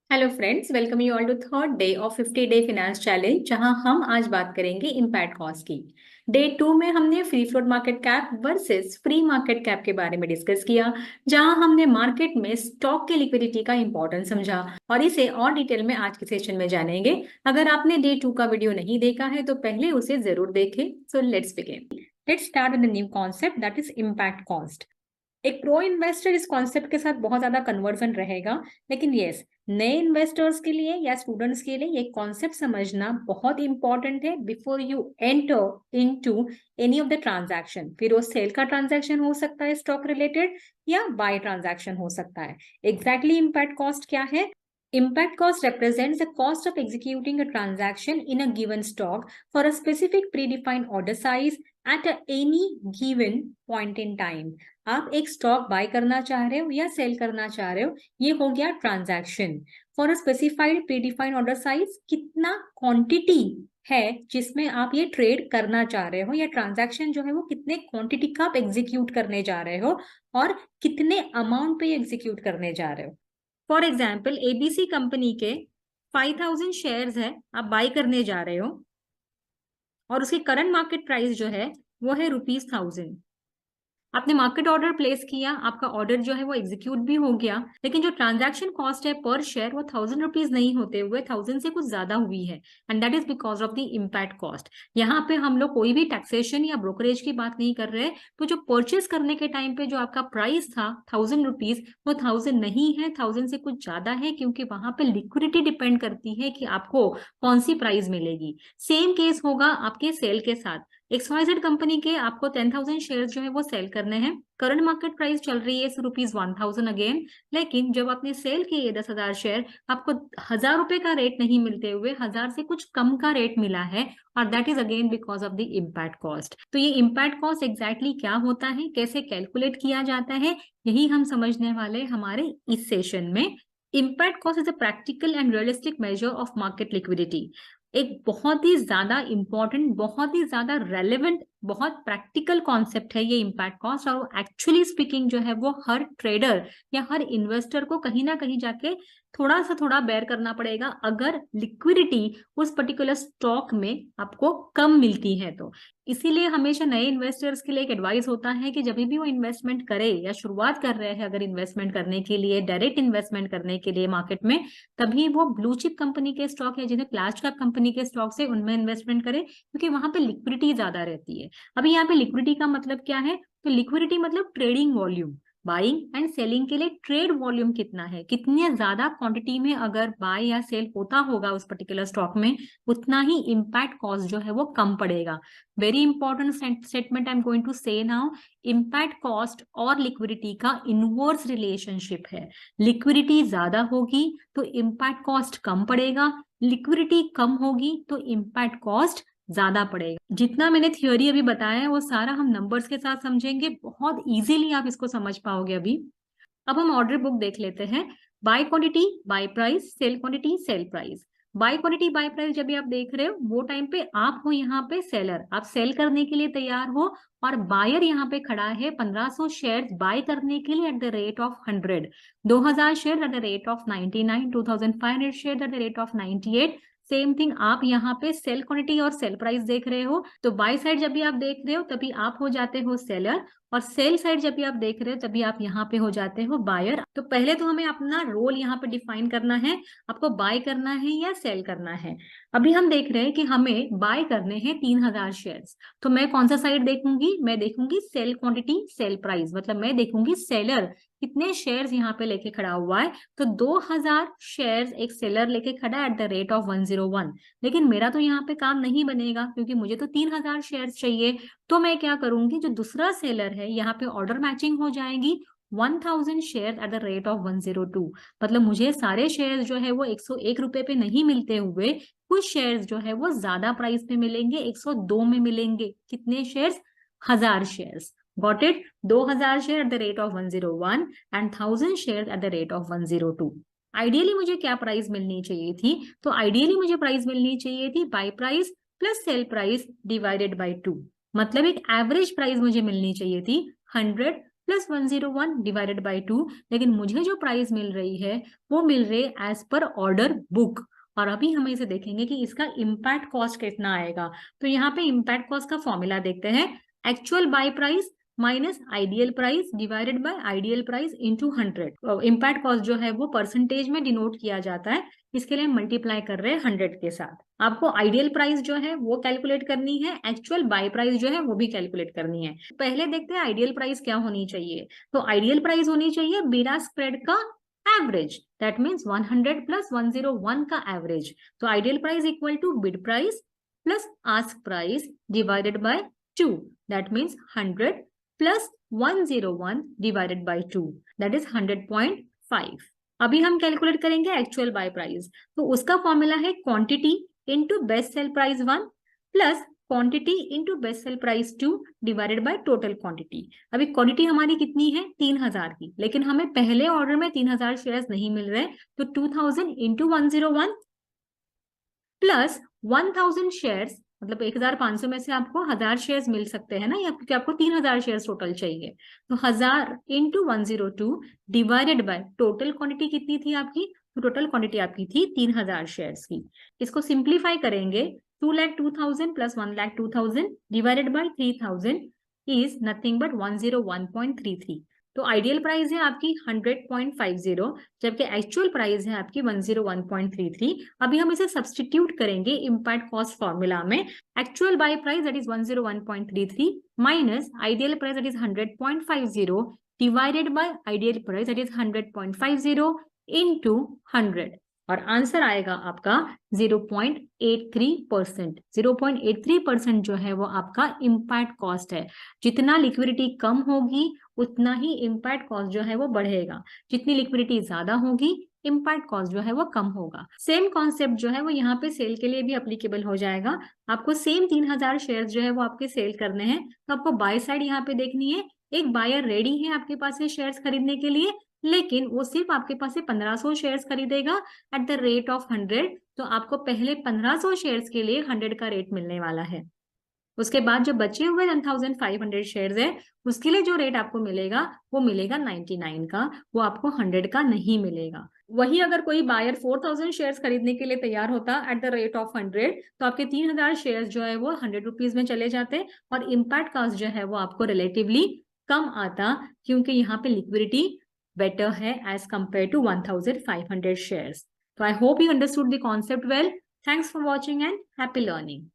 Hello friends, welcome you all to third day of 50 day finance challenge, जहां हम आज बात करेंगे इम्पैक्ट कॉस्ट की। डे 2 में हमने free float market cap versus free market cap के बारे में डिस्कस किया, जहां हमने मार्केट में स्टॉक के लिक्विडिटी का इंपॉर्टेंस समझा और इसे और डिटेल में आज के सेशन में जानेंगे। अगर आपने डे 2 का वीडियो नहीं देखा है तो पहले उसे जरूर देखें। So let's begin. Let's start with the new concept, that is impact cost. एक प्रो इन्वेस्टर इस कॉन्सेप्ट के साथ बहुत ज्यादा कन्वर्जन रहेगा, लेकिन यस, नए इन्वेस्टर्स के लिए या स्टूडेंट्स के लिए ये कॉन्सेप्ट समझना बहुत इंपॉर्टेंट है before you enter into any of the transaction. फिर वो सेल का ट्रांजैक्शन हो सकता है स्टॉक रिलेटेड, या बाय ट्रांजैक्शन हो सकता है। एग्जैक्टली इम्पैक्ट कॉस्ट क्या है? Impact cost represents the cost of executing a transaction in a given stock for a specific predefined order size at any given point in time। आप एक stock bye करना चाह रहे हो या सेल करना चाह रहे हो, ये हो गया transaction. For a specified predefined order size, कितना क्वांटिटी है जिसमें आप ये ट्रेड करना चाह रहे हो, या ट्रांजैक्शन जो है वो कितने क्वांटिटी का आप एग्जीक्यूट करने जा रहे हो और कितने अमाउंट पे एग्जीक्यूट करने जा रहे हो। फॉर एग्जाम्पल, एबीसी कंपनी के 5000 शेयर्स है, आप बाय करने जा रहे हो और उसकी करंट मार्केट प्राइस जो है वो है ₹1000। आपने मार्केट ऑर्डर प्लेस किया, आपका ऑर्डर जो है वो एग्जीक्यूट भी हो गया, लेकिन जो ट्रांजैक्शन कॉस्ट है पर शेयर वो ₹1000 नहीं होते हुए 1000 से कुछ ज्यादा हुई है, and that is because of the impact cost. यहाँ पे हम लोग कोई भी टैक्सेशन या ब्रोकरेज की बात नहीं कर रहे। तो जो परचेस करने के टाइम पे जो आपका प्राइस था ₹1000, वो 1000 नहीं है, 1000 से कुछ ज्यादा है, क्योंकि वहां पे लिक्विडिटी डिपेंड करती है कि आपको कौन सी प्राइस मिलेगी। सेम केस होगा आपके सेल के साथ। XYZ कंपनी के आपको 10,000 शेयर जो है वो सेल करने हैं। करंट मार्केट प्राइस चल रही है ₹1000 अगेन, लेकिन जब आपने सेल किए 10,000 शेयर, आपको ₹1000 का रेट नहीं मिलते हुए 1000 से कुछ कम का रेट मिला है, और that is again because of the impact cost. तो ये इम्पैक्ट कॉस्ट एग्जैक्टली क्या होता है, कैसे कैलकुलेट किया जाता है, यही हम समझने वाले हमारे इस सेशन में। Impact cost is a practical and realistic measure of market liquidity. एक बहुत ही ज्यादा इंपॉर्टेंट, बहुत ही ज्यादा रेलेवेंट, बहुत प्रैक्टिकल कॉन्सेप्ट है ये इम्पैक्ट कॉस्ट, और एक्चुअली स्पीकिंग जो है वो हर ट्रेडर या हर इन्वेस्टर को कहीं ना कहीं जाके थोड़ा बेयर करना पड़ेगा, अगर लिक्विडिटी उस पर्टिकुलर स्टॉक में आपको कम मिलती है तो। इसीलिए हमेशा नए इन्वेस्टर्स के लिए एक एडवाइस होता है कि जब भी वो इन्वेस्टमेंट करे या शुरुआत कर रहे हैं अगर इन्वेस्टमेंट करने के लिए, डायरेक्ट इन्वेस्टमेंट करने के लिए मार्केट में, तभी वो ब्लू चिप कंपनी के स्टॉक या जिन्हें लार्ज कैप कंपनी के स्टॉक से उनमें इन्वेस्टमेंट करे, क्योंकि वहां पे लिक्विडिटी ज्यादा रहती है। अभी यहाँ पे लिक्विडिटी का मतलब क्या है? तो लिक्विडिटी मतलब trading volume. Buying and selling के लिए ट्रेड वॉल्यूम कितना है, कितनी ज्यादा क्वांटिटी में अगर बाय या सेल होता होगा उस पर्टिकुलर स्टॉक में, उतना ही इम्पैक्ट कॉस्ट जो है वो कम पड़ेगा। Very important statement I am going to say now. Impact cost और लिक्विडिटी का इनवर्स रिलेशनशिप है। लिक्विडिटी ज्यादा होगी तो इम्पैक्ट कॉस्ट कम पड़ेगा, लिक्विडिटी कम होगी तो इम्पैक्ट कॉस्ट ज्यादा पड़ेगा। जितना मैंने थियोरी अभी बताया है वो सारा हम नंबर्स के साथ समझेंगे, बहुत इजीली आप इसको समझ पाओगे अभी। अब हम ऑर्डर बुक देख लेते हैं। Buy quantity buy price, sell quantity sell price. Buy quantity buy price जब भी आप देख रहे हो वो टाइम पे आप हो यहाँ पे सेलर, आप सेल करने के लिए तैयार हो, और बायर यहाँ पे खड़ा है 1500 शेयर बाय करने के लिए at the rate of 100, 2000 share at the rate of 99, 2500 share at the rate of 98। Same thing आप यहाँ पे सेल क्वांटिटी और सेल प्राइस देख रहे हो। तो बाय साइड जब भी आप देख रहे हो तभी आप हो जाते हो सेलर, और सेल साइड जब भी आप देख रहे हो तभी आप यहाँ पे हो जाते हो बायर। तो पहले तो हमें अपना रोल यहाँ पे डिफाइन करना है, आपको बाय करना है या सेल करना है। अभी हम देख रहे हैं कि हमें बाय करने हैं 3000 शेयर्स, तो मैं कौन सा साइड देखूंगी? मैं देखूंगी सेल क्वांटिटी सेल प्राइस, मतलब मैं देखूंगी सेलर कितने शेयर्स यहाँ पे लेके खड़ा हुआ है। तो 2000 शेयर्स एक सेलर लेके खड़ा है एट द रेट ऑफ 101, लेकिन मेरा तो यहाँ पे काम नहीं बनेगा क्योंकि मुझे तो 3000 शेयर्स चाहिए। तो मैं क्या करूंगी, जो दूसरा सेलर है यहाँ पे ऑर्डर मैचिंग हो जाएगी 1000 share at the rate of 102। मतलब मुझे सारे शेयर्स जो है वो 101 रुपए पे नहीं मिलते हुए कुछ शेयर्स जो है वो ज्यादा प्राइस पे मिलेंगे, 102 में मिलेंगे। कितने shares? 1000 shares. Got it? 2000 share at the rate of 101 and 1000 share at the rate of 102। Ideally मुझे क्या प्राइस मिलनी चाहिए थी? तो आइडियली मुझे प्राइस मिलनी चाहिए थी buy price plus sell price divided by 2। मतलब एक एवरेज प्राइस मुझे मिलनी चाहिए थी 100 प्लस 101 डिवाइडेड बाई 2, लेकिन मुझे जो प्राइस मिल रही है वो मिल रही है एज पर ऑर्डर बुक। और अभी हम इसे देखेंगे कि इसका इम्पैक्ट कॉस्ट कितना आएगा। तो यहाँ पे इम्पैक्ट कॉस्ट का फॉर्मूला देखते हैं, actual buy price minus ideal price divided by ideal price into 100। Impact cost जो है वो परसेंटेज में डिनोट किया जाता है, इसके लिए मल्टीप्लाई कर रहे हैं 100 के साथ। आपको आइडियल प्राइस जो है वो कैलकुलेट करनी है, एक्चुअल बाय प्राइस जो है वो भी कैलकुलेट करनी है। पहले देखते हैं आइडियल प्राइस क्या होनी चाहिए। तो आइडियल प्राइस होनी चाहिए बीटा स्प्रेड का एवरेज, दैट मीन्स 100 प्लस 101 का एवरेज। तो ideal price equal to bid price plus ask price divided by 2, that means 100 plus 101 divided by 2, that is 100.5। अभी हम कैलकुलेट करेंगे एक्चुअल बाय प्राइस। तो उसका फॉर्मूला है quantity into best sale price 1 plus quantity into best sale price 2 divided by total quantity. अभी quantity हमारी कितनी है 3000 की, लेकिन हमें पहले ऑर्डर में 3000 शेयर्स नहीं मिल रहे, तो 2000 इंटू 101 प्लस 1000 शेयर्स, मतलब 1500 में से आपको 1000 शेयर्स मिल सकते हैं ना, या क्योंकि आपको 3000 शेयर्स टोटल चाहिए। तो 1000 into 102 divided by total quantity कितनी थी आपकी, तो टोटल क्वांटिटी आपकी थी 3000 शेयर्स की। इसको सिंप्लीफाई करेंगे, 2,02,000 plus 1,02,000 divided by 3000 is nothing but 101.33। तो आइडियल प्राइस है आपकी 100.50, जबकि एक्चुअल प्राइस है आपकी 101.33। अभी हम इसे सब्सटीट्यूट करेंगे इम्पैक्ट कॉस्ट फॉर्मूला में। Actual buy price that is 101.33 minus ideal price that is 100.50 divided by ideal price that is 100.50 into 100, और आंसर आएगा आपका 0.83%। 0.83% जो है वो आपका इम्पैक्ट कॉस्ट है। जितना लिक्विडिटी कम होगी उतना ही इम्पैक्ट कॉस्ट जो है वो बढ़ेगा, जितनी लिक्विडिटी ज्यादा होगी इम्पैक्ट कॉस्ट जो है वो कम होगा। सेम कॉन्सेप्ट जो है वो यहाँ पे सेल के लिए भी अप्लीकेबल हो जाएगा। आपको सेम 3000 शेयर जो है वो आपके सेल करने हैं, तो आपको बाय साइड यहाँ पे देखनी है। एक बायर रेडी है आपके पास से शेयर्स खरीदने के लिए, लेकिन वो सिर्फ आपके पास से 1500 शेयर्स खरीदेगा एट द रेट ऑफ 100। तो आपको पहले 1500 शेयर्स के लिए 100 का रेट मिलने वाला है। उसके बाद जो बचे हुए 1500 शेयर्स है उसके लिए जो रेट आपको मिलेगा वो मिलेगा 99 का, वो आपको 100 का नहीं मिलेगा। वही अगर कोई बायर 4000 शेयर्स खरीदने के लिए तैयार होता एट द रेट ऑफ 100, तो आपके 3000 शेयर्स जो है वो 100 रुपीज में चले जाते, और इम्पैक्ट कॉस्ट जो है वो आपको रिलेटिवली कम आता, क्योंकि यहाँ पे लिक्विडिटी बेटर है as compare to 1500 shares. So I hope you understood the concept well. Thanks for watching and happy learning.